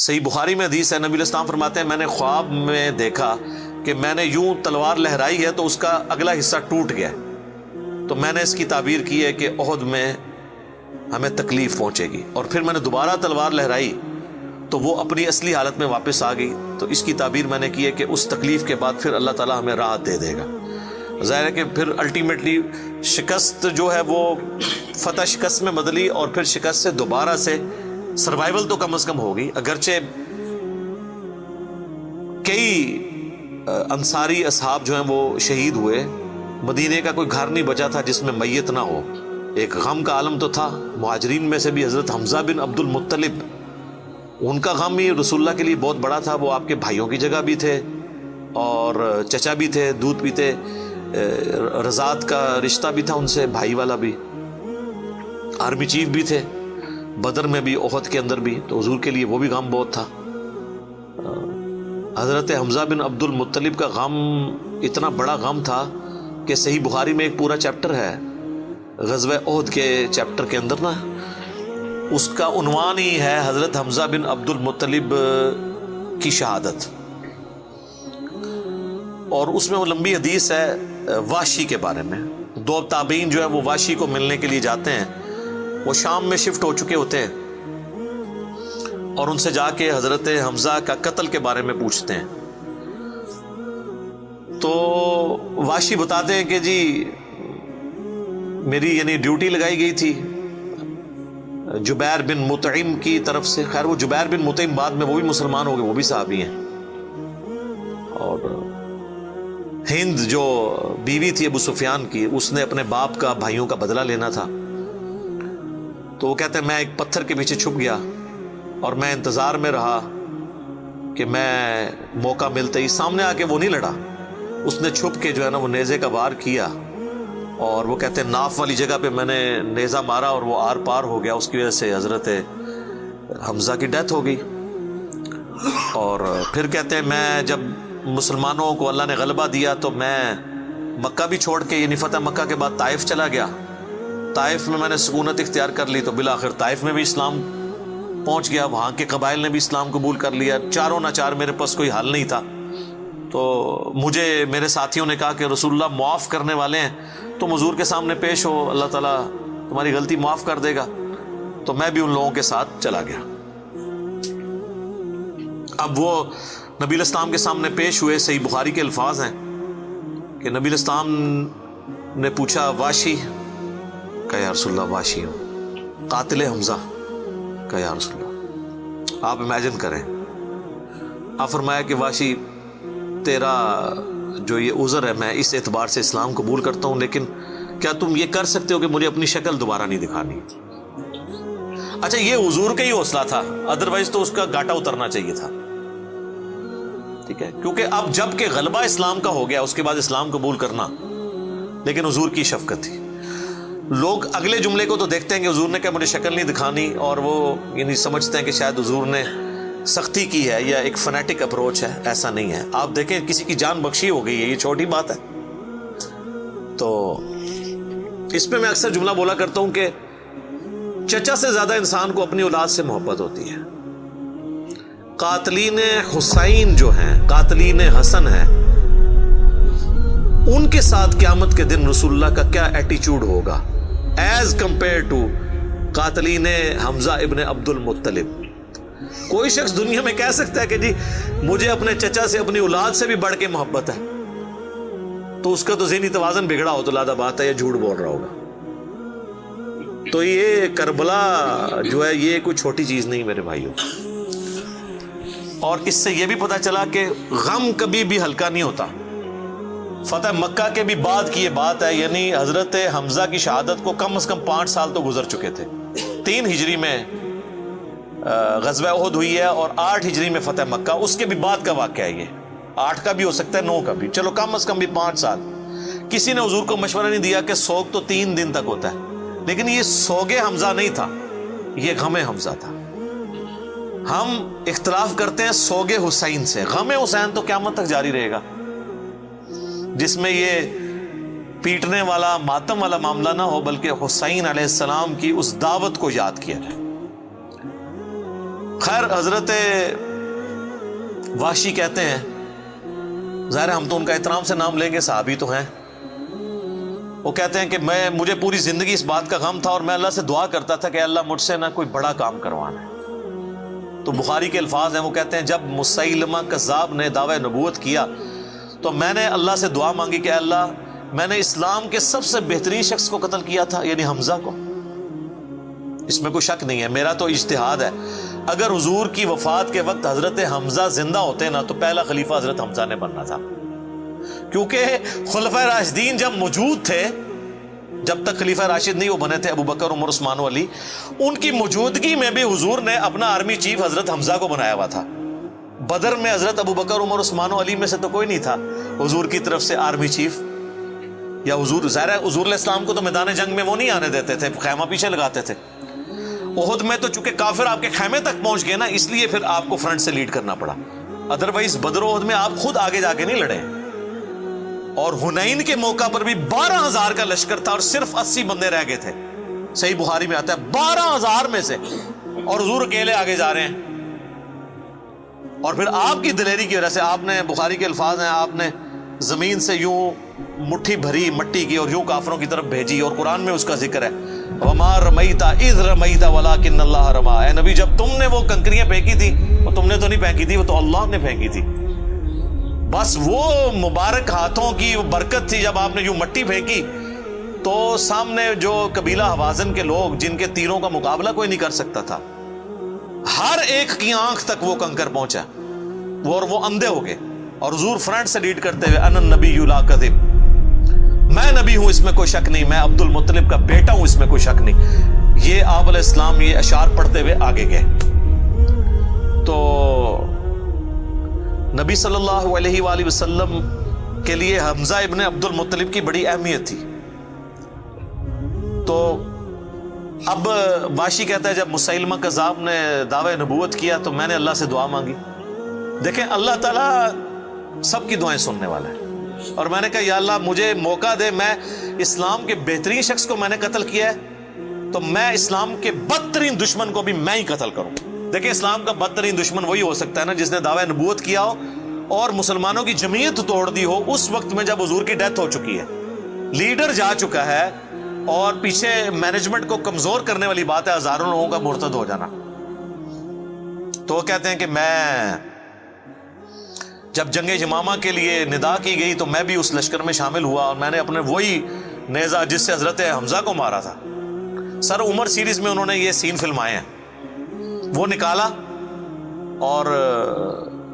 صحیح بخاری میں حدیث ہے، نبی علیہ السلام فرماتے ہیں میں نے خواب میں دیکھا کہ میں نے یوں تلوار لہرائی ہے تو اس کا اگلا حصہ ٹوٹ گیا، تو میں نے اس کی تعبیر کی ہے کہ احد میں ہمیں تکلیف پہنچے گی، اور پھر میں نے دوبارہ تلوار لہرائی تو وہ اپنی اصلی حالت میں واپس آ گئی، تو اس کی تعبیر میں نے کی ہے کہ اس تکلیف کے بعد پھر اللہ تعالیٰ ہمیں راحت دے دے گا۔ ظاہر ہے کہ پھر الٹیمیٹلی شکست جو ہے وہ فتح شکست میں بدلی، اور پھر شکست سے دوبارہ سے سروائیول تو کم از کم ہوگی، اگرچہ کئی انصاری اصحاب جو ہیں وہ شہید ہوئے، مدینے کا کوئی گھر نہیں بچا تھا جس میں میت نہ ہو، ایک غم کا عالم تو تھا۔ مہاجرین میں سے بھی حضرت حمزہ بن عبد المطلب، ان کا غم ہی رسول اللہ کے لیے بہت بڑا تھا، وہ آپ کے بھائیوں کی جگہ بھی تھے اور چچا بھی تھے، دودھ پیتے، رضاعت کا رشتہ بھی تھا ان سے، بھائی والا بھی، آرمی چیف بھی تھے، بدر میں بھی احد کے اندر بھی، تو حضور کے لیے وہ بھی غم بہت تھا۔ حضرت حمزہ بن عبد المطلب کا غم اتنا بڑا غم تھا کہ صحیح بخاری میں ایک پورا چیپٹر ہے غزوہ احد کے چیپٹر کے اندر نا، اس کا عنوان ہی ہے حضرت حمزہ بن عبد المطلب کی شہادت، اور اس میں وہ لمبی حدیث ہے واشی کے بارے میں۔ دو تابعین جو ہے وہ واشی کو ملنے کے لیے جاتے ہیں، وہ شام میں شفٹ ہو چکے ہوتے ہیں، اور ان سے جا کے حضرت حمزہ کا قتل کے بارے میں پوچھتے ہیں، تو واشی بتاتے ہیں کہ جی میری یعنی ڈیوٹی لگائی گئی تھی جبیر بن مطعم کی طرف سے۔ خیر وہ جبیر بن مطعم بعد میں وہ بھی مسلمان ہو گئے، وہ بھی صحابی ہیں، اور ہند جو بیوی تھی ابو سفیان کی، اس نے اپنے باپ کا بھائیوں کا بدلہ لینا تھا، تو وہ کہتے ہیں میں ایک پتھر کے پیچھے چھپ گیا اور میں انتظار میں رہا کہ میں موقع ملتے ہی، سامنے آ کے وہ نہیں لڑا، اس نے چھپ کے جو ہے نا وہ نیزے کا وار کیا، اور وہ کہتے ہیں ناف والی جگہ پہ میں نے نیزہ مارا اور وہ آر پار ہو گیا، اس کی وجہ سے حضرت حمزہ کی ڈیتھ ہو گئی۔ اور پھر کہتے ہیں میں جب مسلمانوں کو اللہ نے غلبہ دیا تو میں مکہ بھی چھوڑ کے، یعنی فتح مکہ کے بعد طائف چلا گیا، طائف میں نے سکونت اختیار کر لی، تو بالآخر طائف میں بھی اسلام پہنچ گیا، وہاں کے قبائل نے بھی اسلام قبول کر لیا، چاروں ناچار میرے پاس کوئی حل نہیں تھا، تو مجھے میرے ساتھیوں نے کہا کہ رسول اللہ معاف کرنے والے ہیں، تم حضور کے سامنے پیش ہو، اللہ تعالیٰ تمہاری غلطی معاف کر دے گا، تو میں بھی ان لوگوں کے ساتھ چلا گیا۔ اب وہ نبی علیہ السلام کے سامنے پیش ہوئے، صحیح بخاری کے الفاظ ہیں کہ نبی علیہ السلام نے پوچھا واشی کا یا رسول اللہ واشی ہوں، قاتل حمزہ کا یا رسول اللہ۔ آپ امیجن کریں، آپ فرمایا کہ واشی تیرا جو یہ عذر ہے میں اس اعتبار سے اسلام قبول کرتا ہوں، لیکن کیا تم یہ کر سکتے ہو کہ مجھے اپنی شکل دوبارہ نہیں دکھانی؟ اچھا یہ حضور کا ہی حوصلہ تھا، ادروائز تو اس کا گاٹا اترنا چاہیے تھا، ٹھیک ہے، کیونکہ اب جب کہ غلبہ اسلام کا ہو گیا اس کے بعد اسلام قبول کرنا، لیکن حضور کی شفقت تھی۔ لوگ اگلے جملے کو تو دیکھتے ہیں کہ حضور نے کہا مجھے شکل نہیں دکھانی، اور وہ یعنی سمجھتے ہیں کہ شاید حضور نے سختی کی ہے یا ایک فنیٹک اپروچ ہے، ایسا نہیں ہے۔ آپ دیکھیں کسی کی جان بخشی ہو گئی ہے، یہ چھوٹی بات ہے۔ تو اس پہ میں اکثر جملہ بولا کرتا ہوں کہ چچا سے زیادہ انسان کو اپنی اولاد سے محبت ہوتی ہے۔ قاتلین حسین جو ہیں، قاتلین حسن ہیں، ان کے ساتھ قیامت کے دن رسول اللہ کا کیا ایٹیچیوڈ ہوگا ایز کمپیئر ٹو قاتلین حمزہ ابن عبد المطلب۔ کوئی شخص دنیا میں کہہ سکتا ہے کہ جی مجھے اپنے چچا سے اپنی اولاد سے بھی بڑھ کے محبت ہے، تو اس کا تو ذہنی توازن بگڑا ہو تو لادہ بات ہے، یہ جھوٹ بول رہا ہوگا۔ تو یہ کربلا جو ہے یہ کوئی چھوٹی چیز نہیں میرے بھائیوں، اور اس سے یہ بھی پتہ چلا کہ غم کبھی بھی ہلکا نہیں ہوتا۔ فتح مکہ کے بھی بعد کی یہ بات ہے، یعنی حضرت حمزہ کی شہادت کو کم از کم 5 سال تو گزر چکے تھے۔ 3 ہجری میں غزوہ احد ہوئی ہے اور 8 ہجری میں فتح مکہ، اس کے بھی بعد کا واقعہ ہے یہ، 8 کا بھی ہو سکتا ہے 9 کا بھی، چلو کم از کم بھی 5 سال۔ کسی نے حضور کو مشورہ نہیں دیا کہ سوگ تو 3 دن تک ہوتا ہے، لیکن یہ سوگ حمزہ نہیں تھا، یہ غم حمزہ تھا۔ ہم اختلاف کرتے ہیں سوگ حسین سے، غم حسین تو قیامت تک جاری رہے گا، جس میں یہ پیٹنے والا ماتم والا معاملہ نہ ہو، بلکہ حسین علیہ السلام کی اس دعوت کو یاد کیا جائے۔ خیر حضرت وحشی کہتے ہیں، ظاہر ہم تو ان کا احترام سے نام لیں گے، صحابی تو ہیں، وہ کہتے ہیں کہ مجھے پوری زندگی اس بات کا غم تھا اور میں اللہ سے دعا کرتا تھا کہ اللہ مجھ سے نہ کوئی بڑا کام کروانا ہے۔ تو بخاری کے الفاظ ہیں، وہ کہتے ہیں جب مسیلمہ کذاب نے دعوی نبوت کیا تو میں نے اللہ سے دعا مانگی کہ اللہ میں نے اسلام کے سب سے بہترین شخص کو قتل کیا تھا، یعنی حمزہ کو، اس میں کوئی شک نہیں ہے، میرا تو اجتہاد ہے، اگر حضور کی وفات کے وقت حضرت حمزہ زندہ ہوتے نا تو پہلا خلیفہ حضرت حمزہ نے بننا تھا، کیونکہ خلفائے راشدین جب موجود تھے، جب تک خلیفہ راشد نہیں وہ بنے تھے ابو بکر، عمر، عثمان و علی، ان کی موجودگی میں بھی حضور نے اپنا آرمی چیف حضرت حمزہ کو بنایا ہوا تھا۔ بدر میں حضرت ابو بکر، عمر، عثمان و علی میں سے تو کوئی نہیں تھا حضور کی طرف سے آرمی چیف، یا حضور ظاہر ہے حضور علیہ السلام کو تو میدان جنگ میں وہ نہیں آنے دیتے تھے، خیمہ پیچھے لگاتے تھے۔ احد میں تو چونکہ کافر آپ کے خیمے تک پہنچ گئے نا، اس لیے پھر آپ کو فرنٹ سے لیڈ کرنا پڑا، ادروائز بدر و احد میں آپ خود آگے جا کے نہیں لڑے۔ اور حنین کے موقع پر بھی 12,000 کا لشکر تھا اور صرف 80 بندے رہ گئے تھے، صحیح بخاری میں آتا ہے 12,000 میں سے، اور حضور اکیلے آگے جا رہے ہیں۔ اور پھر آپ کی دلیری کی وجہ سے آپ نے، بخاری کے الفاظ ہیں، آپ نے زمین سے یوں مٹھی بھری مٹی کی اور یوں کافروں کی طرف بھیجی، اور قرآن میں اس کا ذکر ہے وَمَا رَمَيْتَ إِذْ رَمَيْتَ وَلَكِنَّ اللَّهَ رَمَىٰ، اے نبی جب تم نے وہ کنکریاں پھینکی تھی وہ تم نے تو نہیں پھینکی تھی، وہ تو اللہ نے پھینکی تھی، بس وہ مبارک ہاتھوں کی برکت تھی۔ جب آپ نے یوں مٹی پھینکی تو سامنے جو قبیلہ حوازن کے لوگ جن کے تیروں کا مقابلہ کوئی نہیں کر سکتا تھا، ہر ایک کی آنکھ تک وہ کنکر پہنچا، وہ اندھے ہو گئے، اور حضور فرنٹ سے لیڈ کرتے ہوئے انا النبی لا کذب، میں نبی ہوں اس میں کوئی شک نہیں، میں عبد المطلب کا بیٹا ہوں اس میں کوئی شک نہیں، یہ آپ علیہ السلام یہ اشعار پڑھتے ہوئے آگے گئے۔ تو نبی صلی اللہ علیہ وآلہ وسلم کے لیے حمزہ ابن عبد المطلب کی بڑی اہمیت تھی۔ تو اب واشی کہتا ہے جب مسیلمہ کذاب نے دعوی نبوت کیا تو میں نے اللہ سے دعا مانگی۔ دیکھیں اللہ تعالیٰ سب کی دعائیں سننے والا ہے، اور میں نے کہا یا اللہ مجھے موقع دے، میں اسلام کے بہترین شخص کو میں نے قتل کیا ہے تو میں اسلام کے بدترین دشمن کو بھی میں ہی قتل کروں۔ دیکھیں اسلام کا بدترین دشمن وہی ہو سکتا ہے نا جس نے دعوی نبوت کیا ہو اور مسلمانوں کی جمعیت توڑ دی ہو اس وقت میں جب حضور کی ڈیتھ ہو چکی ہے، لیڈر جا چکا ہے، اور پیچھے مینجمنٹ کو کمزور کرنے والی بات ہے ہزاروں لوگوں کا مرتد ہو جانا۔ تو وہ کہتے ہیں کہ میں جب جنگ یمامہ کے لیے ندا کی گئی تو میں بھی اس لشکر میں شامل ہوا، اور میں نے اپنے وہی نیزہ جس سے حضرت حمزہ کو مارا تھا، سر عمر سیریز میں انہوں نے یہ سین فلمائے ہیں، وہ نکالا اور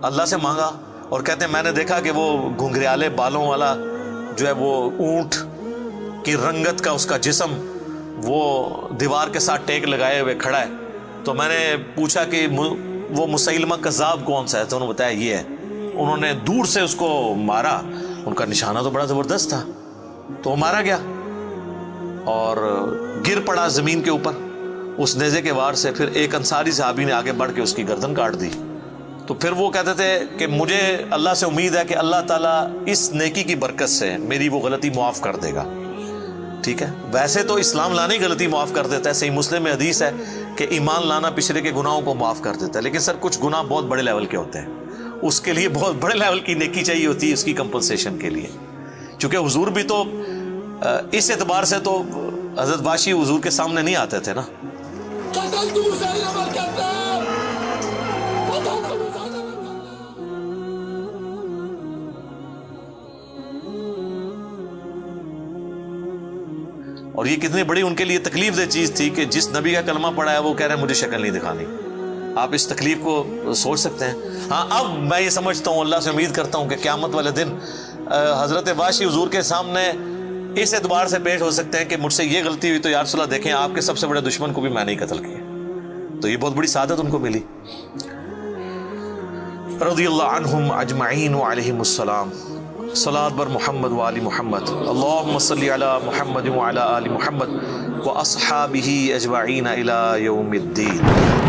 اللہ سے مانگا، اور کہتے ہیں میں نے دیکھا کہ وہ گھنگریالے بالوں والا جو ہے وہ اونٹ کی رنگت کا اس کا جسم وہ دیوار کے ساتھ ٹیک لگائے ہوئے کھڑا ہے۔ تو میں نے پوچھا کہ وہ مسیلمہ کذاب کون سا ہے، تو انہوں نے بتایا یہ ہے۔ انہوں نے دور سے اس کو مارا، ان کا نشانہ تو بڑا زبردست تھا، تو وہ مارا گیا اور گر پڑا زمین کے اوپر اس نیزے کے وار سے۔ پھر ایک انصاری صحابی نے آگے بڑھ کے اس کی گردن کاٹ دی۔ تو پھر وہ کہتے تھے کہ مجھے اللہ سے امید ہے کہ اللہ تعالیٰ اس نیکی کی برکت سے میری وہ غلطی معاف کر دے گا۔ ٹھیک ہے، ویسے تو اسلام لانا ہی غلطی معاف کر دیتا ہے، صحیح مسلم میں حدیث ہے کہ ایمان لانا پچھلے کے گناہوں کو معاف کر دیتا ہے، لیکن سر کچھ گناہ بہت بڑے لیول کے ہوتے ہیں، اس کے لیے بہت بڑے لیول کی نیکی چاہیے ہوتی ہے اس کی کمپنسیشن کے لیے، چونکہ حضور بھی تو اس اعتبار سے تو حضرت واشی حضور کے سامنے نہیں آتے تھے نا۔ اور یہ کتنی بڑی ان کے لیے تکلیف دہ چیز تھی کہ جس نبی کا کلمہ پڑھا ہے وہ کہہ رہے ہیں مجھے شکل نہیں دکھانی۔ آپ اس تکلیف کو سوچ سکتے ہیں۔ ہاں اب میں یہ سمجھتا ہوں، اللہ سے امید کرتا ہوں کہ قیامت والے دن حضرت واشی حضور کے سامنے اس اعتبار سے پیش ہو سکتے ہیں کہ مجھ سے یہ غلطی ہوئی تو یا رسول اللہ دیکھیں آپ کے سب سے بڑے دشمن کو بھی میں نہیں قتل کیا، تو یہ بہت بڑی سعادت ان کو ملی۔ رضی اللہ عنہم اجمعین وعلیہم السلام۔ صلاۃ بر محمد وآل محمد، اللہم صلی علی محمد وعلی آل محمد واصحابہ اجمعین الی یوم الدین۔